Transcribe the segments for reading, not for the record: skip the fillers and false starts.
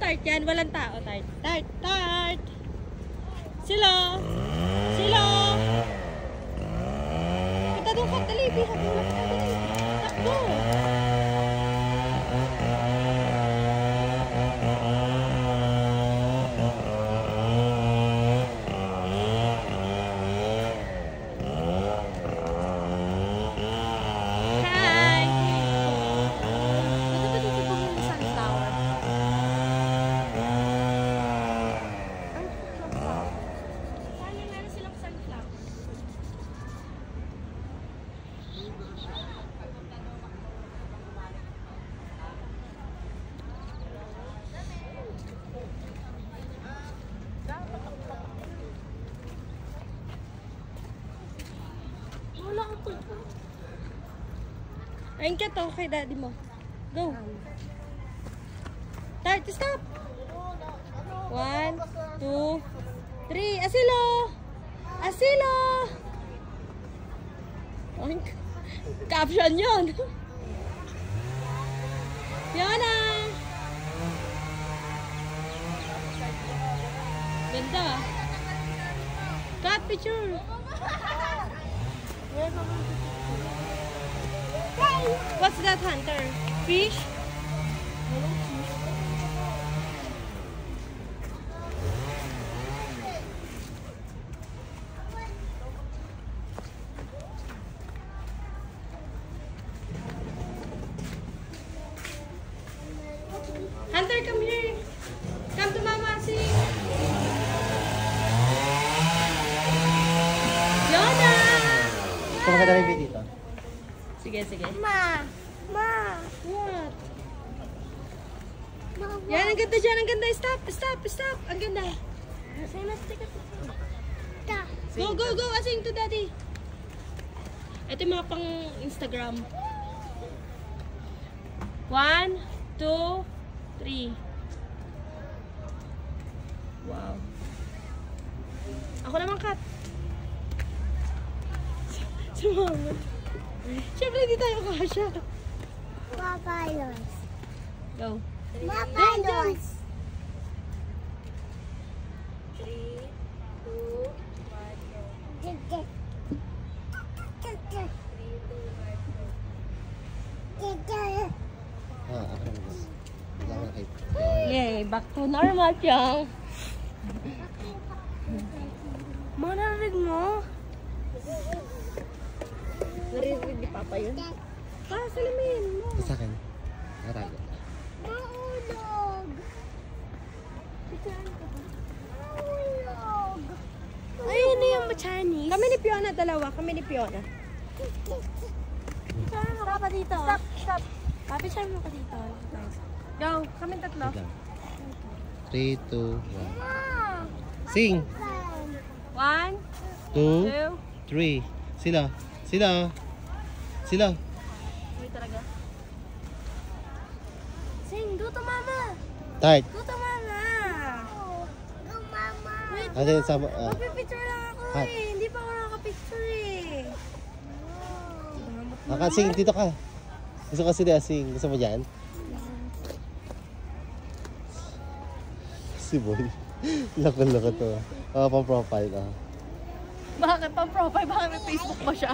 Tart yan. Walang tao, Tart. Tart, Tart. Silo. Silo. Punta doon ka. Dali, bihan mo lang ka. Dali. Takbo. Ayun ka to kay daddy mo. Go. Tart, stop. 1, 2, 3. Asilo. Asilo. Caption yun. Fiona. Ganda. Cut picture. What's that, Hunter? Fish? Hunter, come here. Come to Mama, see. Fiona! Ito maganda review dito. Sige, sige. Ma! Ma! What? Ma! Yan, ang ganda dyan, ang ganda. Stop, stop, stop. Ang ganda. Say, let's take a picture. Go, go, go. Asing to daddy. Ito yung mga pang Instagram. 1, 2, 3. Wow. Ako naman, Kat. Sumama. Siyempre, hindi tayo kasha. Papalos. Go. Papalos. 3, 2, 1, go. Ako naman. Yay, back to normal, Chong. Manarinig mo? Naririnig ni Papa yun? Salamin mo. Sa akin. Nakatago. Maulog. Maulog. Ay, ano yung Chinese? Kami ni Fiona, dalawa. Kami ni Fiona. Stop pa dito. Stop, stop. Papicture mo ka dito. Go, kami tatlo. 3, 2, 1. Sing! 1, 2, 2. 3. Sila. Sila. Sila. Wait talaga. Sing, go to mama. Tart. Go to mama. Go mama. Wait, Ano yun sama? magpipicture lang ako Cut. eh. Hindi pa ako nakapicture eh. Nakasing, dito ka. Gusto kasi di asing. Gusto mo dyan? Si Boy. Lako-lako to. Pang profile. Bakit pang profile? Bakit may Facebook ba siya?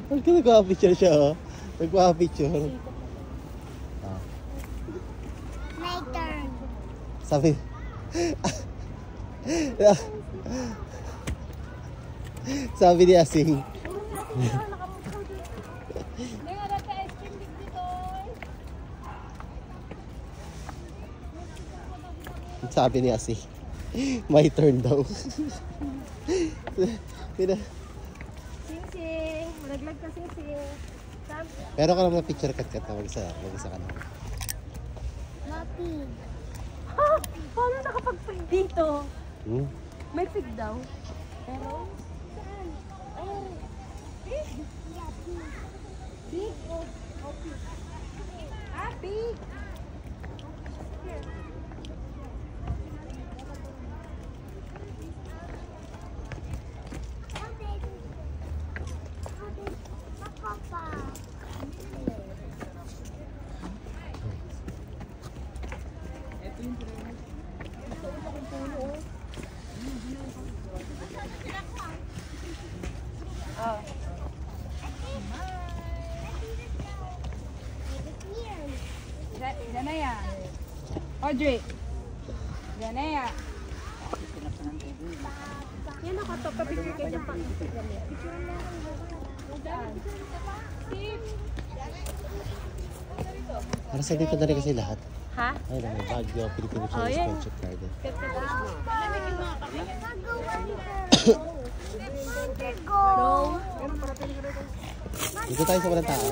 Ang nagpa-picture siya, oh. Nagpa-picture. My turn. Sabi. Sabi ni Asing. Sabi ni Asing. My turn daw. Sing-sing. Malaglag ka, sing-sing. Pero ka naman picture cut-cut na mag-isa ka na. Happy. Ha? Paano nakapag-pig dito? Hmm? May pig daw. Pero, Saan? Ayun. Big. Big or happy? happy. Janaya. Audrey. Janaya. Yan ako to. Papicture kayo dyan pa. Para sa dito na rin kasi lahat. Ha? Ay, may Baguio, Philippine Chinese yeah. Friendship Garden. No. Dito tayo sa walang tao.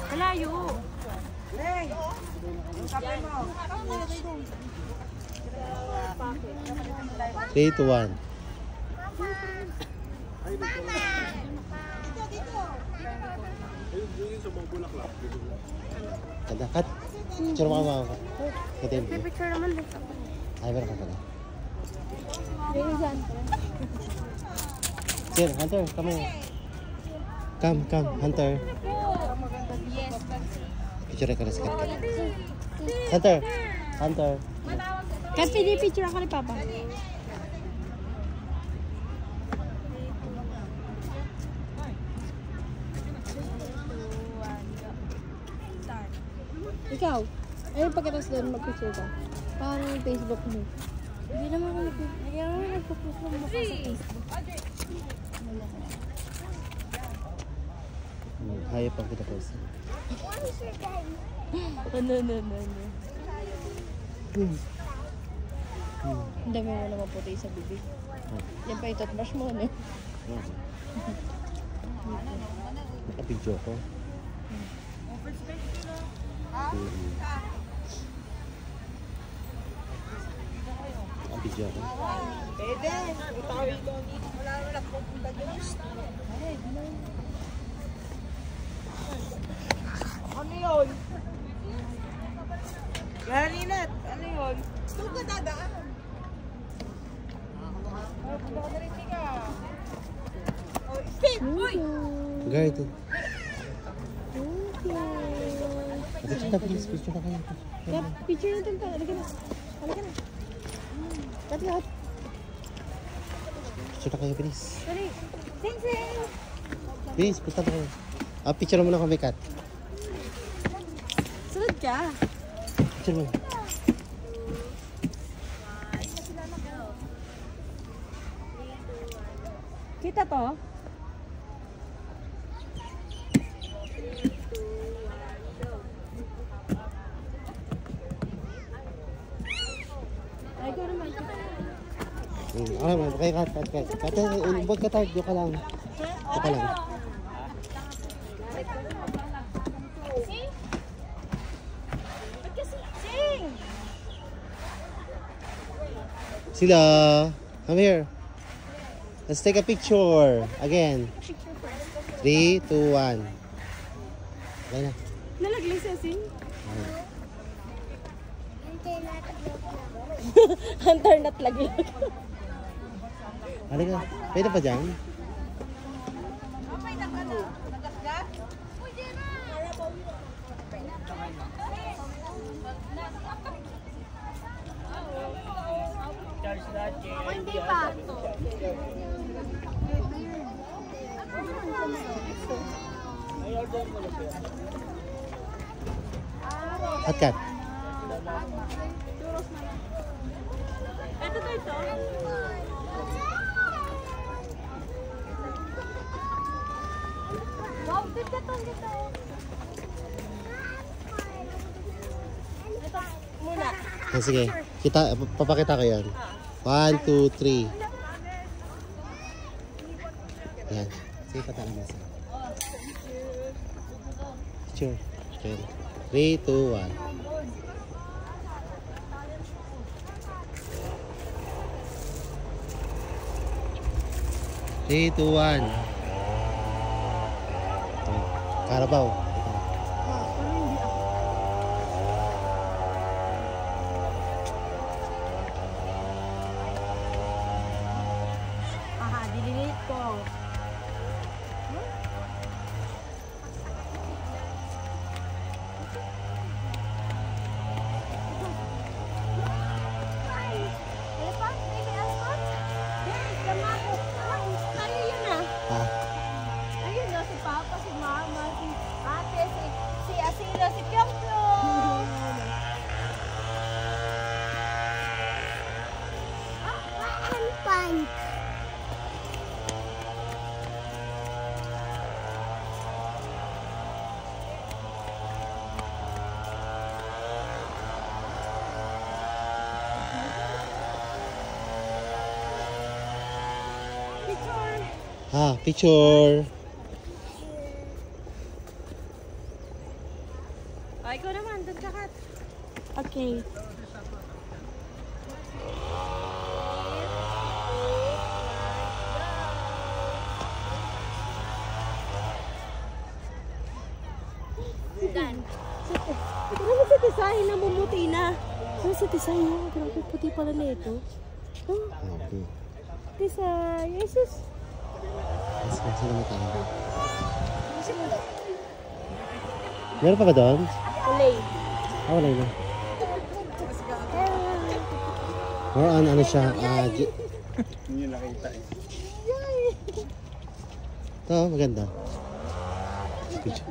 Malayo. 3, 2, 1. Kada, kat. Picture mo ka mga Kata yung video. Picture naman din. Ay, meron ka pala. Rizan. Sir, Hunter, come here. Come, Hunter. Picture ka na sa kat. Hunter. Kat, picture ako ni Papa. Ikaw, ayun pagkatapos doon mag-picture ka. Parang yung Facebook mo. Hindi naman ako nagpo-post ng mukha sa Facebook. Hayop ang pinapost. No. Ang dami mo naman puti sa bibig. Yan pa yung toothbrush mo, no? Nakapidyo ko. Ang video ko. Pwede. Itawi doon. Wala na pupunta doon. Ano yun? Galinat. Ano yun? Doon ka dadaan. Punta ka na rin siya. Oh, Steve! Uy! Guard. Picture na, please. Picture na kayo. Yeah, picture natin pa. Halika na. Kat. Picture na kayo, please. Sorry. Sing! Please, punta na kayo. Picture mo na kami, Kat. Sunod ka. Picture mo. Kita to? Ay, ko naman. Okay, Kat. Huwag ka tayo. Doon ka lang. Doon ka lang. Sila. Come here. Let's take a picture. Again. 3, 2, 1. Okay na. Nalaglag sa sing? Okay. Hunter not laglag. Halika. Pwede pa dyan? Hindi pa. Kat. Ito. Wow, dito. Ito muna. Sige. Papakita ko yan. 1, 2, 3. Yan. Sige, patala mo siya. Picture. 3, 2, 1. Three, 2, 1. Carabao. Dililit ko. Ah, Ayun na, si Papa, si Mama, si Ate, si Asila, si Pyong Pyong. And punch. picture. Oh, ikaw naman, doon ka kat. Okay. Done. Ano si Tisay? Namumuti na. Ano si Tisay? Oh, grabe, puti pala nito. Oh, Okay. Tisay. Jesus. Let's go. Sino tayo? Meron pa ba doon? Ulay. Ah, wala na. More on ano siya? Hindi nyo nakita eh. Ito, maganda. Picture.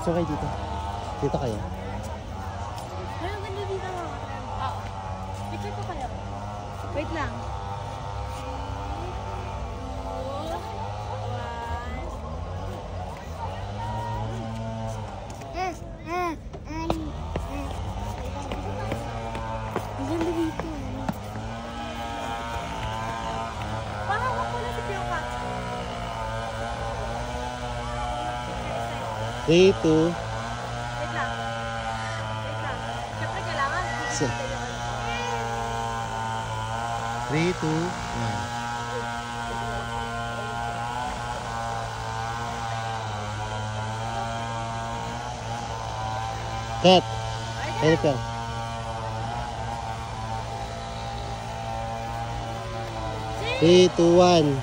So kayo dito. Dito kayo. Ay, ang ganda dito mga Oo. Picture ko kayo. Wait lang. Ang ganda dito. Pahawak ko na si Pyong Kat. 3, 2, Wait lang. Wait lang. Siyempre kailangan. 3, 2, 1. Cut. Ayun ka. Three, two, one.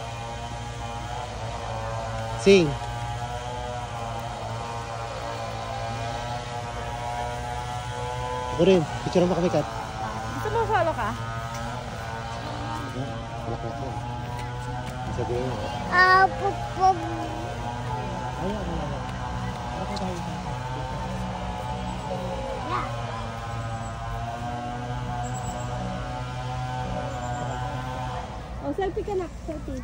Sing. Ako rin. Picture mo kami, Kat. Gusto mo follow ka? Malak-lak yan. Sabihin mo. Pupug. Ayaw, ayaw. Ako tayo. Oh, selfie ka na. Selfie.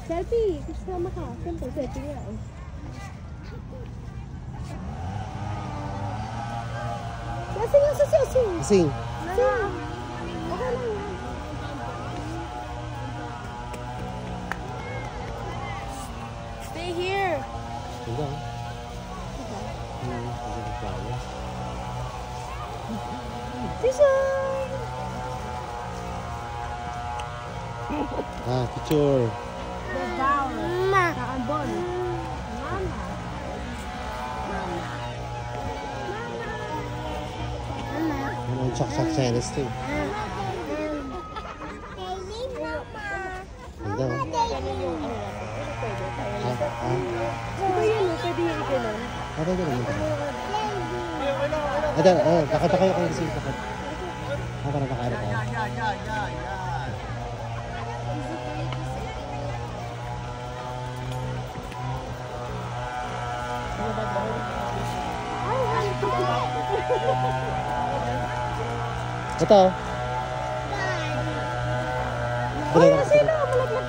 Selfie. Kasama ka. Siyempre, selfie nga. Oh. Sing lang sa sing. Sing. Sing. Okay lang yan. Stay here. Ganda, oh. Ganda ng flowers. Ah, picture. Mama. Kaambon. Mama. Ano, chak-chak Chinese to. Baby mama. Ganda, oh. Ito yan, oh. Pwede yung ikaw. Ah, pwede naman. Ada, lakad kayo kayo kasi lakad. Ah, para makaano tayo. Ito. Ay, Sino? Malaglag.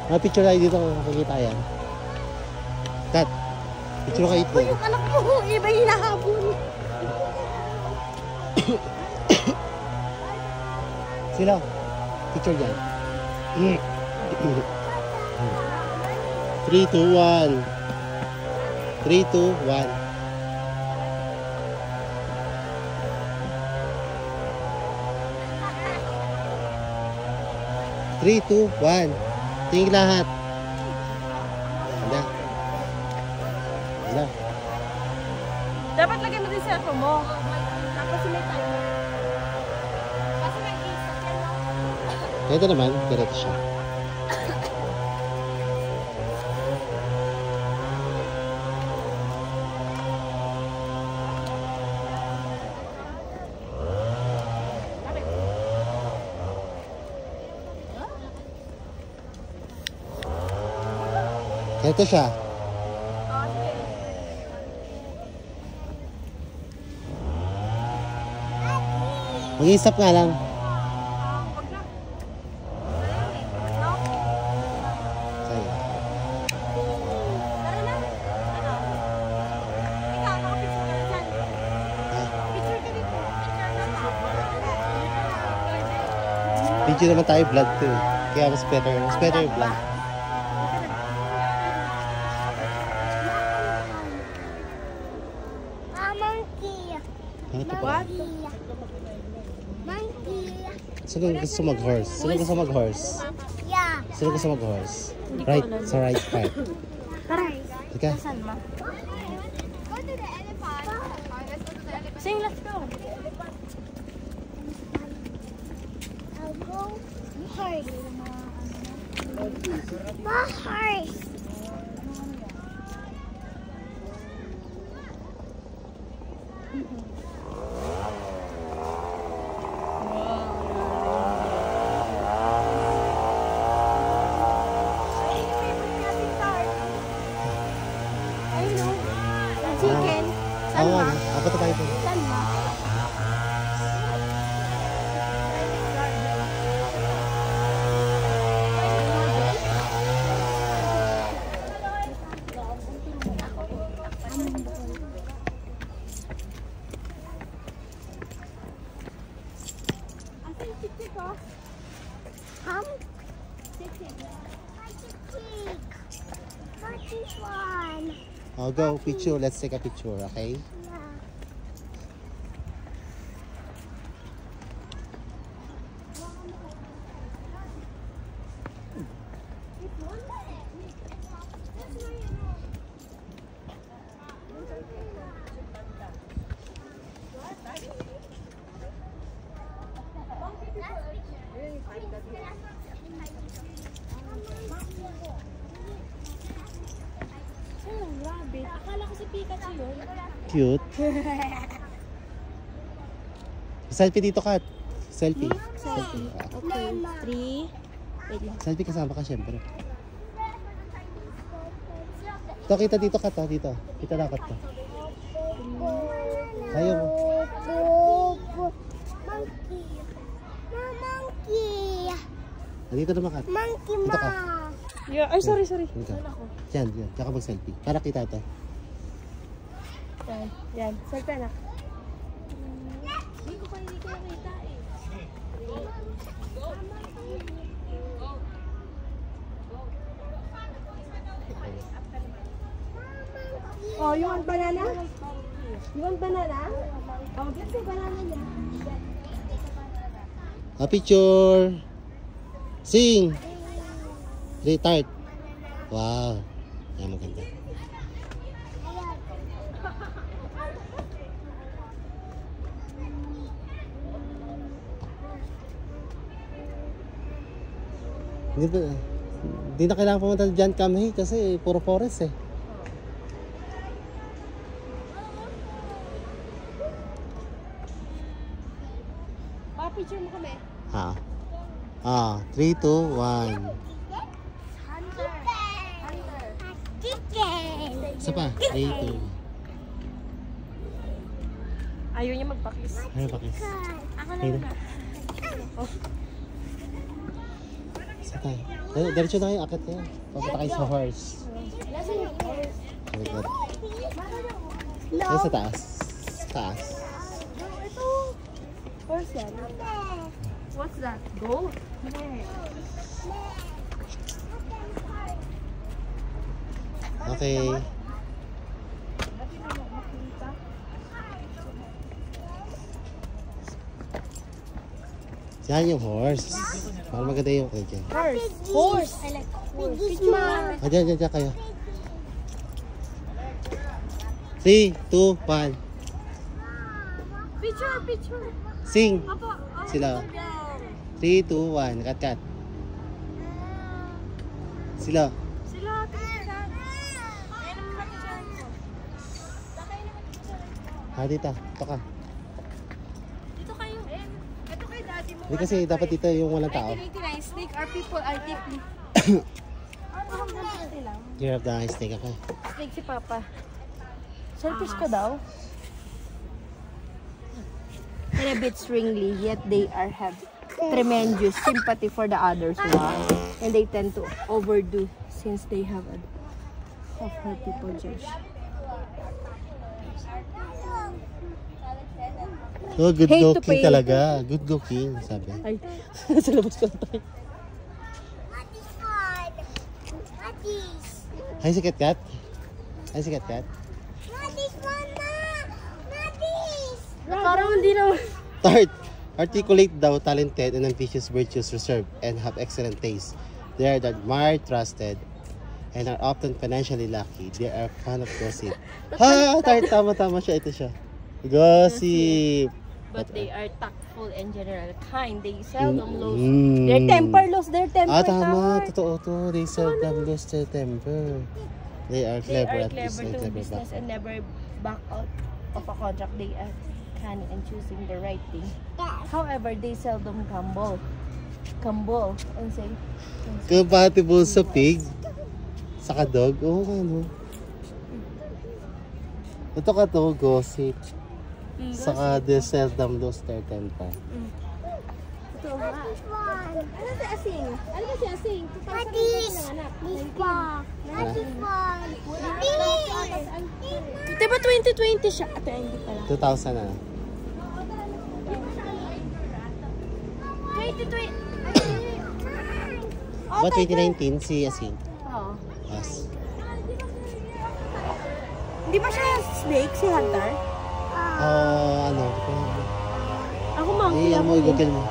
Mga picture tayo dito kung makikita yan. Kat, picture kayo ito. Yung anak mo, iba yung hinahabol. Sila, picture dyan. 3, 2, 1. 3, 2, 1. Three, two, one. Tingin lahat. Ganda. Ganda. Dapat lagyan mo din cellphone mo. Tapos may timer. Kasi may isa. Ito naman, direct siya. Ito siya. Oh, sige. Mag-i-stop nga lang. Wag na. No? Sige. Tara na. Ano? Ikaw, nakapicture ka na dyan. Ah, Picture ka dito. Picture na to. video naman tayo vlog to eh. Kaya mas better yung vlog. Monkey. Ano to pa? Monkey. Sino gusto mag-horse? Sino gusto mag-horse? Yeah. Sino gusto mag-horse? Right, sa right part. Tara. Tika. Saan ma? Go to the elephant. Let's go to the elephant. Sing, let's go. I'll go horse. The horse. Ayun o. Chicken. Saan Oo, ma? ano? Apat na tayo dun. Saan ma? Not this one. Oh, go, picture. Let's take a picture, okay? Yeah. Rabbit. Akala ko si Pikachu yun. Cute. Selfie dito, Kat. Selfie. Selfie. Ah. Okay. 3. Wait lang. Selfie kasama ka, syempre. Ito, kita dito, Kat. Oh, dito. Kita dapat to. Ayaw mo. Monkey. Monkey. Dito naman, Kat. Monkey Dito ka. ma. Yeah. Ay, sorry. Dito. Diyan. Diyan ka mag-selfie. Para kita ito. Yan. Yan. Selfie na. Hindi ko nakita eh. Oh, you want banana? You want banana? Oh, get the banana niya. A picture. Sing. Retard. Wow. Yan, maganda. Hindi na kailangan pumunta dyan kami kasi puro forest eh. Picture mo kami. 3, 2, 1. Hunter. Chicken. Isa pa. 3, 2. Ayaw niya magpakis. Ano ba kiss? Ako na Ayun. muna. Isa pa. Diretso na kayo. Akit kayo. Papunta kayo sa horse. Nasaan yung horse? Very good. Ayun sa taas. Taas. Ito. Horse yan. What's that? Goat? Okay. Yan yung horse. Para maganda yung kayo dyan. Horse. Horse. I like horse. Piggies ma. Dyan kayo. 3, 2, 1. Picture. Sing. Apo. Sila. 3, 2, 1. Cut. Sila. Sila. Ayun naman picture ko. Dito. Ito ka. Dito kayo. Ito kay daddy mo. Hindi kasi dapat dito yung walang tao. 1989, snake are people are deeply. You have the snake, okay? Snake si Papa. Selfish ka daw? And a bit stringly, yet they have tremendous sympathy for the others one. And they tend to overdo since they have her people judge. Oh, good Hate to looking pay. talaga. Good looking, sabi. Ay, nasa labas ka na tayo. What is fun? What is? Hi, si Kat. Hi, si Kat. What is mama? What is? Parang hindi naman. Third, articulate daw, talented and ambitious, virtuous, reserved, and have excellent taste. They are admired, trusted, and are often financially lucky. They are fan of gossip. Ha! Third, tama siya. Ito siya. Gossip. But they are tactful and general kind. They seldom lose Mm. their temper. Lose their temper. Ah, tama. Tart. Totoo to. They seldom lose their temper. They are They clever are at least. clever And to clever business back. and never back out of a contract. They are cunning and choosing the right thing. However, they seldom gamble and say, Compatible sa pig. Sa kadog. Oo, ano. Ito ka to, gossip. Saka they seldom lose their temper. What is fun? Ano si Asing? Ano ba si Asing? What is? This fun. What is fun? diba 2020 siya? Ate, hindi pala. 2000 na. 2020. Ba 2019 si Asing? Oo. Yes. Hindi ba siya snake, si Hunter? Ano? Ako monkey Eh, ako. mo, i-google mo.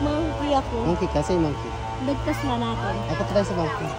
Monkey ako. Monkey kasi monkey. Dagtas na natin. Ako try sa monkey.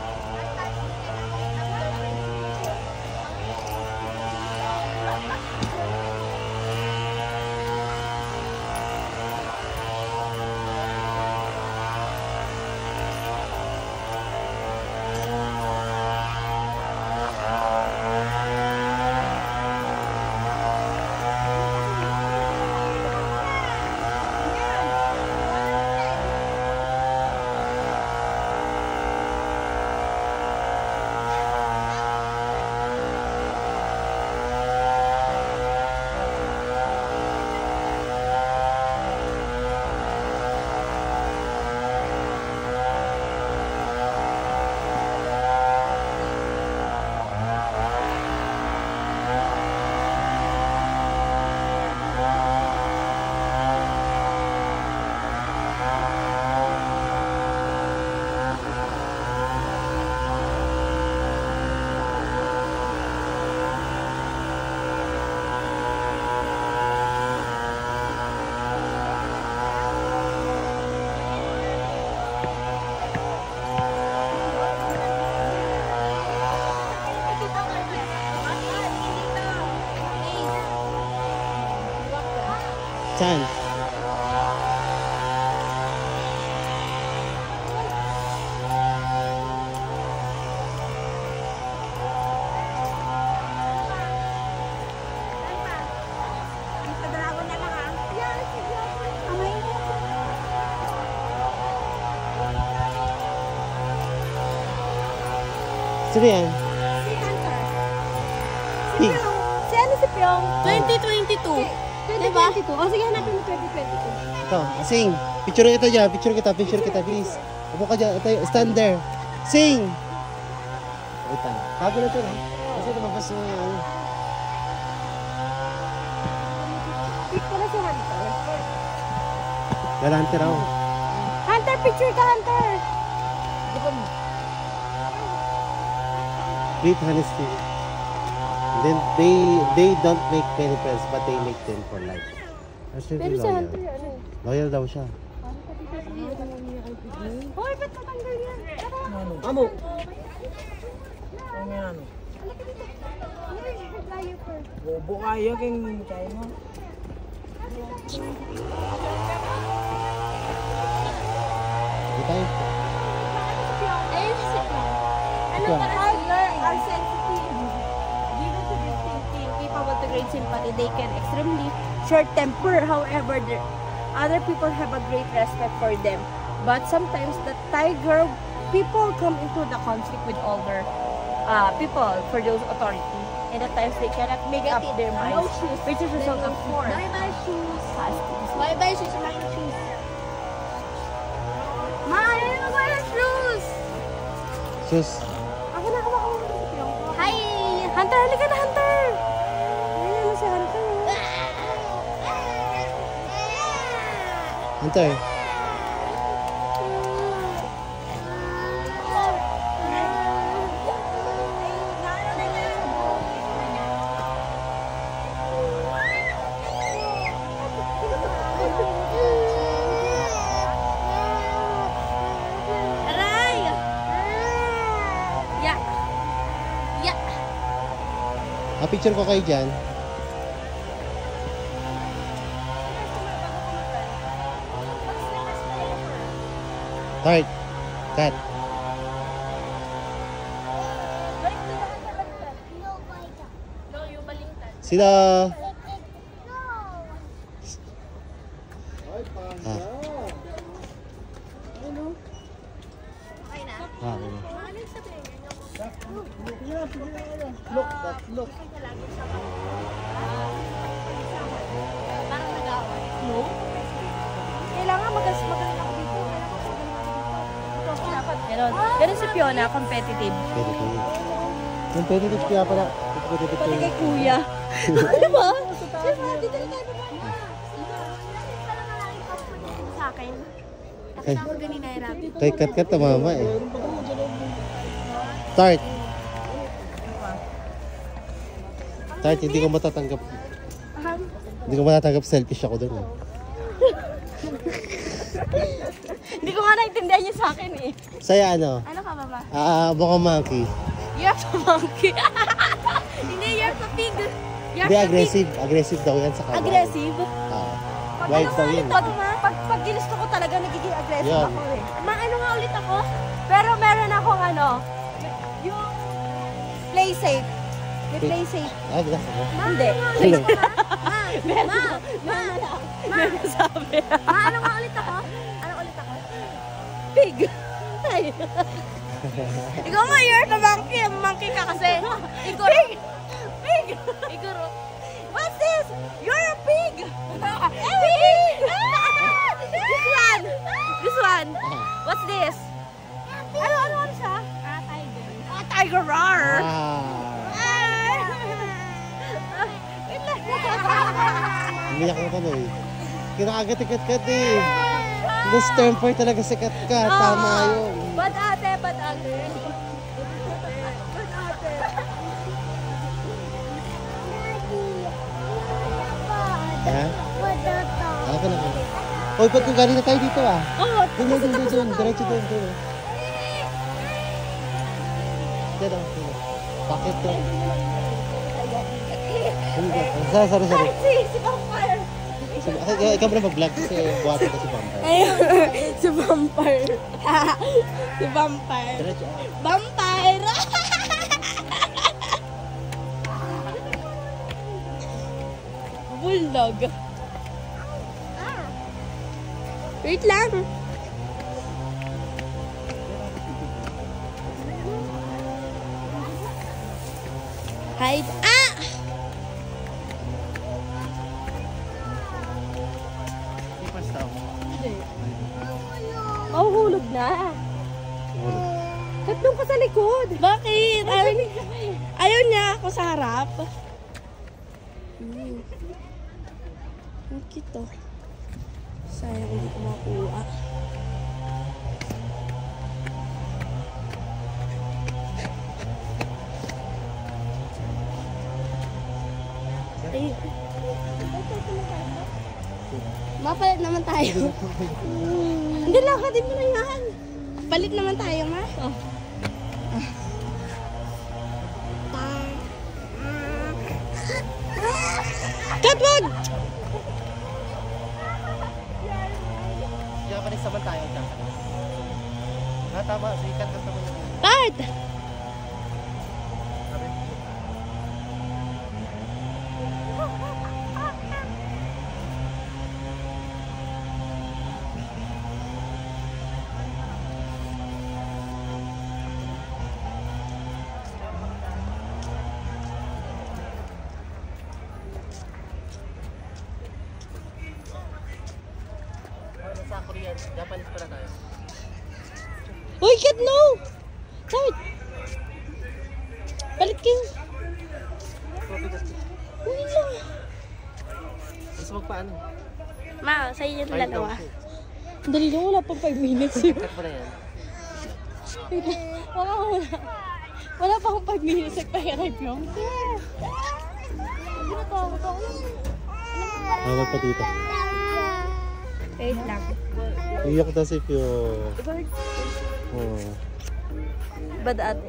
Saan? Dragon na lang ah. Sino yan? Pig. Si ano si Pyong? 2022. 2022. O sige, hanapin mo 2022. Ito, Asing. Picture kita dyan. Picture kita, please. Upo ka dyan. Ito, stand there. Sing! Wait lang. Tago na ito, ha? Kasi lumabas mo yung ano. Pick ko na si Hunter. Galante raw. Hunter, picture ka, Hunter! Great honesty. Then they don't make many friends, but they make them for life. Actually, Pero si loyal. Hunter, ano? Loyal daw siya. Hoy, ba't natanggal yan? Amo. Ano yan? Bobo kayo kung tayo mo. Di tayo. Ayun si Pyong. Ano Ikaw. ka are sensitive. Given to this thinking, capable to great sympathy, they can extremely short temper. However, other people have a great respect for them. But sometimes the tiger people come into the conflict with older people for those authority. And at times they cannot make up their minds, which is a result of war. Bye-bye shoes. Bye-bye shoes. My shoes. Ma, ano na ba yung shoes? Sus. Ako na. Hi! Hunter, halika na, Hunter! Ayan na si Hunter. Hunter. Aray! Yeah. Yeah. Picture ko kayo dyan. Heart. Cut. Sino? Ah. Ah, okay. Kailangan magaling ako dito. Ganun si Fiona, competitive. Competitive. Competitive kaya pala. Competitive Pati kayo. kay Kuya. Diba? Sa akin. Kay, Ako ganina ay rabbit. kay kat-kat tumama eh. Start. Start, hindi ko matatanggap. Hindi ko matatanggap selfish ako dun eh. Hindi ko nga naintindihan niya sa akin eh. Saya ano? Ano ka ba ba? Baka monkey. You're a monkey. Hindi, you're a pig. Hindi, aggressive. Aggressive daw yan sa kanya. Aggressive? Wild daw yun. Pag ginusto ko talaga nagiging aggressive Yan. ako eh. Ano nga ulit ako? Pero meron akong ano, yung play safe. May play safe. Wala ko. Hindi. Hello. Meron sabi. Ano nga ulit ako? Pig. Ay. Ikaw nga, you're the monkey. Monkey ka kasi. Pig. Pig. Iguro. What's this? You're a pig. Pig. This one. This one. What's this? Ano siya? Tiger. Tiger roar. Umiyak ko tuloy. Kinakagat-kat eh. This temper talaga si Kat-Kat. Tama yun. Bad ate, bad ate. Ha? Ako na ko. Hoy, ba't kung galing na tayo dito ah? Oo. Doon. Diretso doon. Diyan ah. Bakit to? Sorry. Si Vampire. Ikaw mo na mag-vlog kasi buhati ka si Vampire. Ayun. Si Vampire. Si Vampire. Diretso. Vampire! Bulldog. Wait lang. Hide. Ah! Mahuhulog na. Tatlong ka sa likod. Bakit? Ayaw niya ako sa harap. Ang cute oh. Sayang hindi ko makuha. Ay. Mapalit naman tayo. Hindi lang, katid mo na yan. Palit naman tayo, ma. Oh. Kat, wag! Japanese naman tayo. Tama. Si Kat-Kat naman yun. Kat! Japanese pala tayo. Uy, Kat, no! Tart! Palit kayo. Uy, lang. Gusto magpaano? Ma, sa'yo yung dalawa. Dali lang, wala pang 5 minutes. Cut mo na yan. Wala pa akong 5 minutes nagpa-arrive yung. Hawag pa dito. Wait lang. Iyak daw si Pio. Oh. Bad ate.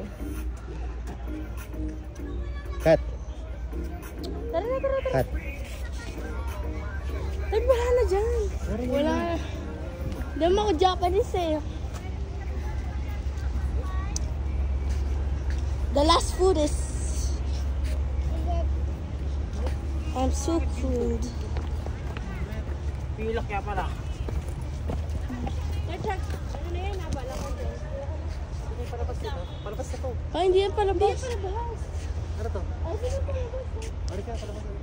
Cut. Tara na. Cut. Ay, wala na dyan. Wala na. Hindi mo ako Japanese eh. The last food is... I'm so cold. Pilak kaya pala. Palabas na to. Ay, hindi yan palabas. Ano to? Ari ka, palabas na.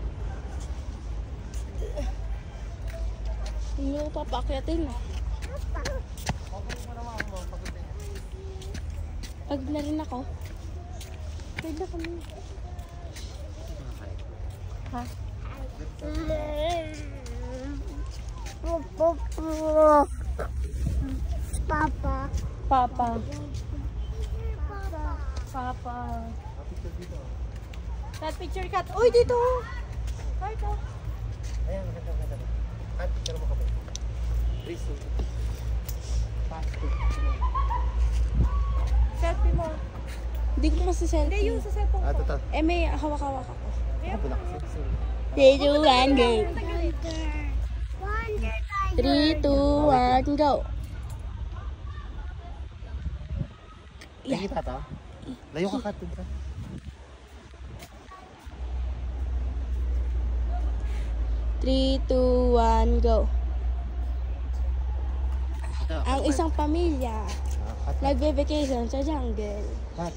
Hindi ko papakyatin. Pag na rin ako. Pwede na kami. Ha? Papa. Papa. Papa. Cut picture, cut. Uy, dito! Cut, oh. Ayan, maganda. Cut, picture mo kami. 3, 2. Fast. Selfie mo. Hindi ko kasi selfie. Hindi, yung sa cellphone ko. Ito. Eh, may hawak-hawak ako. Ako na kasi. 3, 2, 1, go! 3, 2, 1, go! Lagi tata. Layo ka cut ka. Three, 2, 1, go! Ang isang pamilya nagbe-vacation sa jungle. Cut.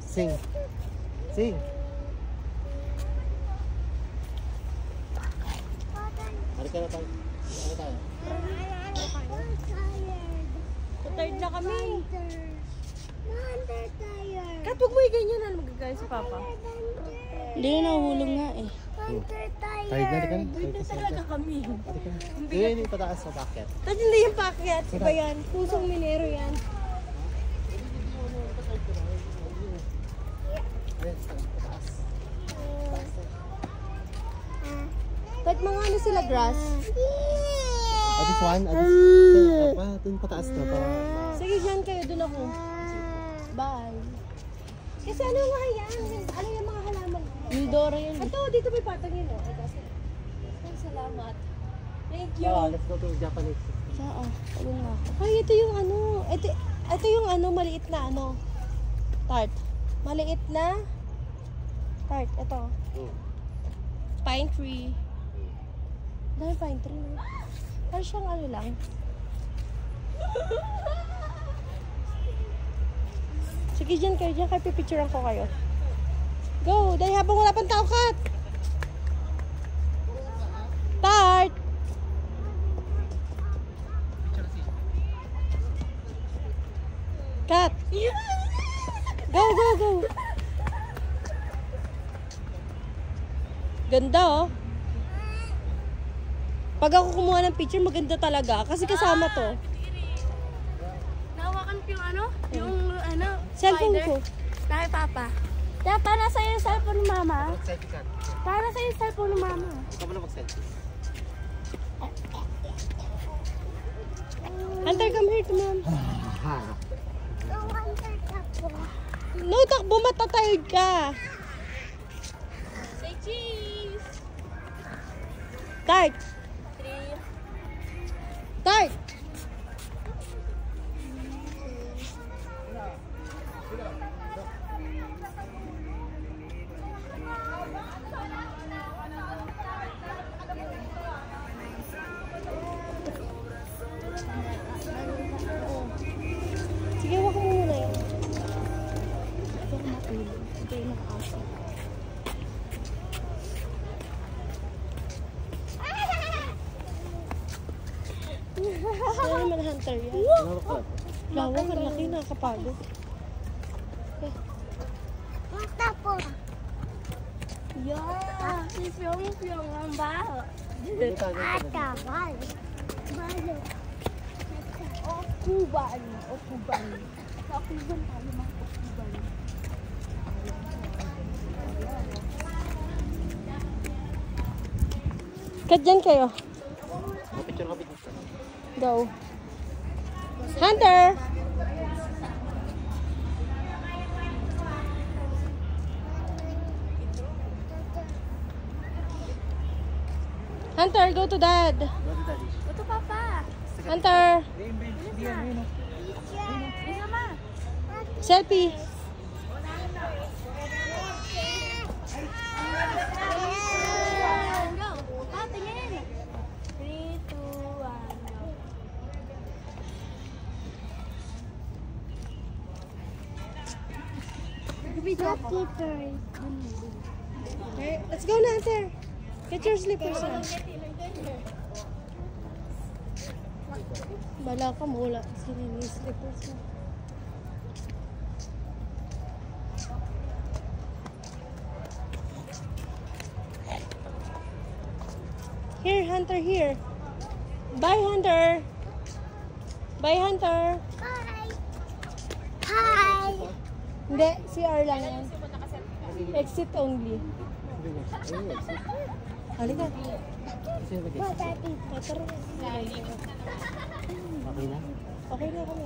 Sing. Sing. Mari ka na tayo. Ano tayo? Tired na kami. Tired. Kat, huwag mo i-ganyan na magagaya si Papa. Hindi na nahuhulog nga eh. Tired na ka na. Tired na talaga kami. Yun yung pataas sa bucket. Tapos hindi yung pakyat. Iba yan. Pusong minero yan. Ba't mga ano sila grass? This one? This one? Ito yung pataas na. Sige, dyan kayo. Doon ako. Bye. Kasi ano nga yan? Ano yung mga halaman? Yung Dora yan. Ito, dito may patang yun. Salamat. Thank you. Let's go to Japanese. Saan? Ayun nga ako. Ay, ito yung ano. Ito yung ano, maliit na ano. Tart. Maliit na tart. Ito. Pine tree. Dahil pine tree. No? Parang siyang ano lang. Sige, dyan kayo. Dyan kayo pipicturean ko kayo. Go! Dahil habang wala pang tao, Kat! Tart! Kat! Go, go, go! Ganda, oh. Pag ako kumuha ng picture, maganda talaga. Kasi kasama to. Nahawakan ko yung ano? Yung ano? Cellphone spider. ko. Nakay Papa. Kaya para sa'yo yung cellphone ni Mama. Mag-selfie ka. Para sa'yo yung cellphone ni Mama. Ikaw mo na mag-selfie. Hunter, come here to Mom. No, takbo, matatayod ka. Say cheese! Tart! 3. Tart! Sige, wag mo muna yun. Ito ko matulog. Ito yung nakaasa. Lawak, ang laki, nakakapagod. Punta po. Yeah, si Pyong ang baho. Ata, balo. Balo. Kuban. Sa Kuban tayo mga Kuban. Kat dyan kayo. Picture kami dito. Go. Hunter! Hunter, go to dad. Ito papa. Hunter, Bisa ma. selfie. Go. Tingin. 3, 2, 1, go. Lucky turn. Okay, let's go na, Hunter. Get your slippers na. Bala ka mo, wala. Sino yung slippers mo? Here, Hunter, here. Bye, Hunter. Bye, Hunter. Hi. Hi. Hindi, CR lang yan. Exit only. Halika. What, Daddy? Tara. Okay na? Okay na kami.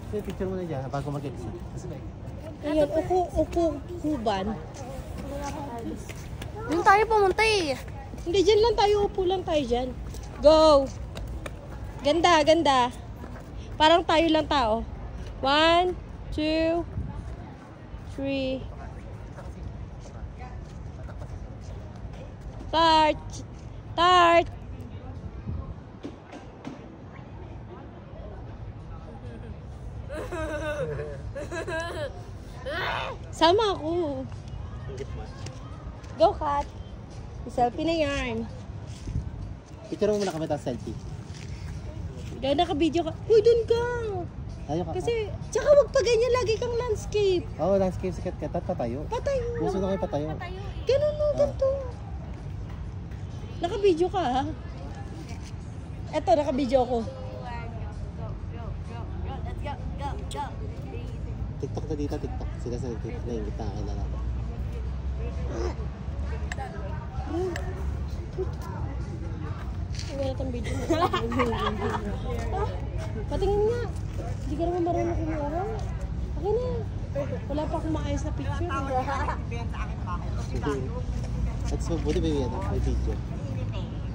So, picture mo na dyan bago mag-exit. Ayan, uko, kuban. Doon tayo pumunta eh. Hindi, dyan lang tayo. Upo lang tayo dyan. Go! Ganda, ganda. Parang tayo lang tao. 1, 2, 3. Tart! Tart! Sama ako. Go, Kat. Selfie na yan. Picture mo muna kami tapos selfie. Dahil naka-video ka. Uy, dun ka. Tayo ka. Kasi, tsaka wag pa ganyan. Lagi kang landscape. Oo, landscape sikat ka. Patayo. Patayo. Gusto na kayo patayo. Ganun no, ganito. Naka-video ka, ha? Eto, naka-video ko. TikTok na dito, TikTok. Sila sa TikTok na yung kita kakilala ko. Wala tang video. Patingin nga. Hindi ka naman marunong kumuha. Okay na. Wala pa akong maayos na picture. At so, buti may video.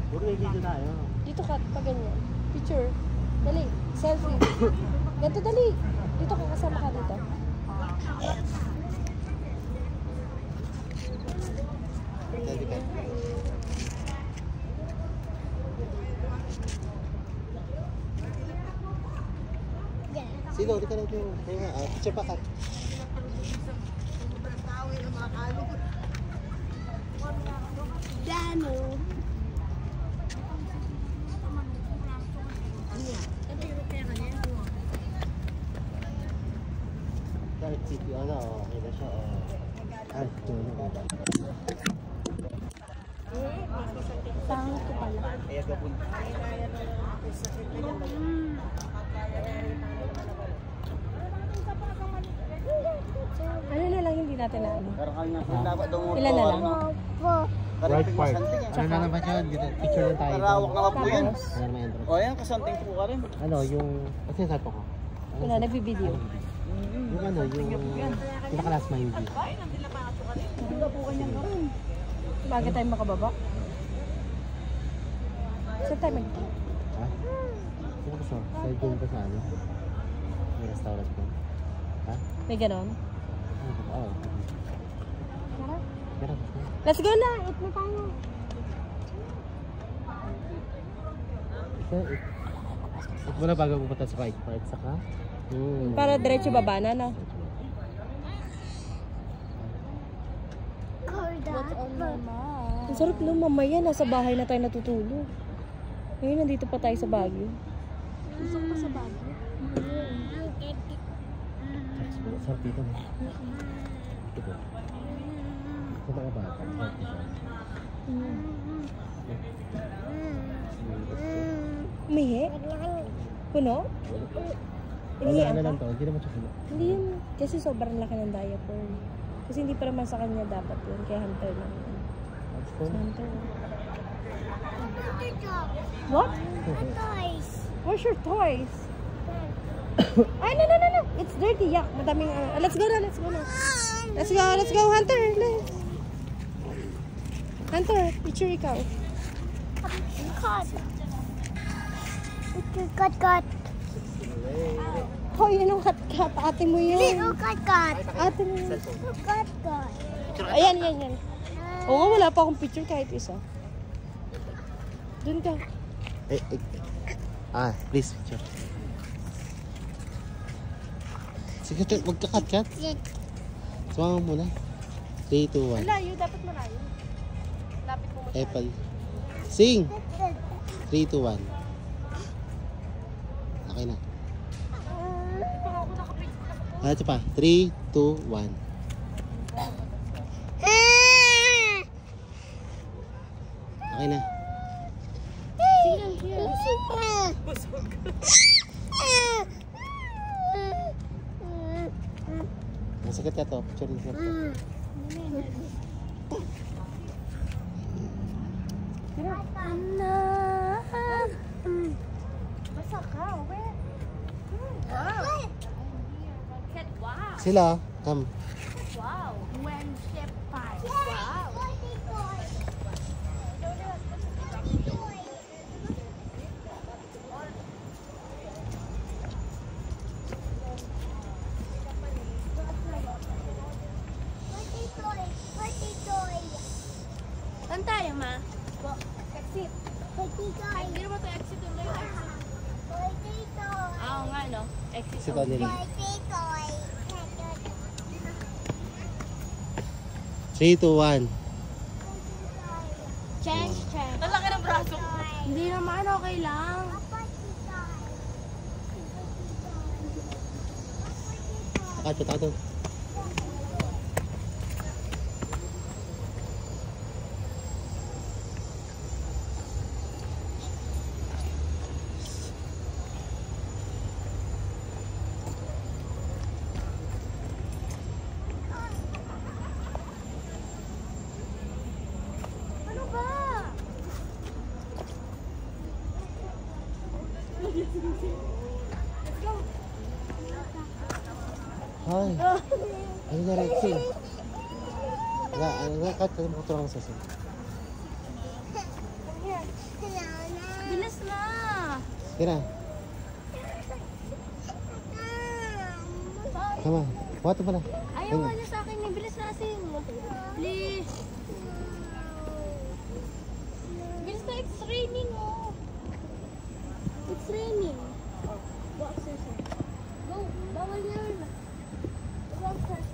Buti may video tayo. Dito ka, pa ganyan. Picture. Dali. Selfie. Ganito, dali. Dito ka, kasama ka dito. Selfie ka. Sino? Di ka lang yung picture pa ka. Dano. Kahit city, ano, okay na siya. Ay, Pangit ko pala. Ano na lang hindi natin na ano? Ilan na lang? right part. Ano na naman yun? Picture lang tayo. Tarawak na po yan. Ano naman yun? O yan, kasanting po ka rin. Ano, yung... Kasi sabi ko. Wala, nagbibideo. Yung ano, yung... Pinakalas ma yung view. Baga tayo makababa. Saan tayo mag-eat? Ha? Sino gusto? Sa doon pa sa ano? May restaurant ko. Ha? May ganon? Oo. Tara. Let's go na! Eat na tayo. Eat mo na bago pupunta sa right part. Saka? Para diretso baba na, no? Ang sarap no, mamaya nasa bahay na tayo natutulog. Ngayon nandito pa tayo sa Baguio. Gusto ko pa sa Baguio. Sarap dito mo. Ito. Sa mga bata. Sarap dito. Umihi? Puno? Wala Inihian na ka? lang to. Hindi naman siya puno. Hindi yun. Kasi sobrang laki ng diaper. Kasi hindi pa naman sa kanya dapat yun. Kaya hunter lang yun. Gusto? Hunter. Ito. What? Toys. Where's your toys? Ay, no. It's dirty. Yuck. Madaming, let's go na. Let's go, Hunter. Let's. Hunter, picture ikaw. Cut. Cut. Oh, yun ang kat-kat. Ate mo yun. Little cut. Ate mo yun. Cut. Ayan. Oo nga, wala pa akong picture kahit isa. Doon ka. Please, picture. Sige, wag ka cut. Sumama mo muna. 3, 2, 1. Malayo, dapat malayo. Lapit mo masyado. Apple. Sing! 3, 2, 1. Okay na. Ito pa. 3, 2, 1. Okay na. Masakit ka to. Picture din siya. Basa ka, wet. Sila, come. Wow. When ship pie. Saan tayo, ma? Exit. Ay, hindi naman ito exit. Yung exit. Oo nga, no? Exit. Si Tony. 3, 2, 1. Change. Ang laki ng braso. Hindi naman, okay lang. Takot. Ano ba? Hi. Ano na Rexy? Cut ka mo lang sa sin. Bilis na. Kira. Come on. What pa na? Ayaw nga niya sa akin. May bilis na asin. Please. Bilis na. It's raining, oh. It's raining. Go upstairs. Go. Bawal yun. Go upstairs.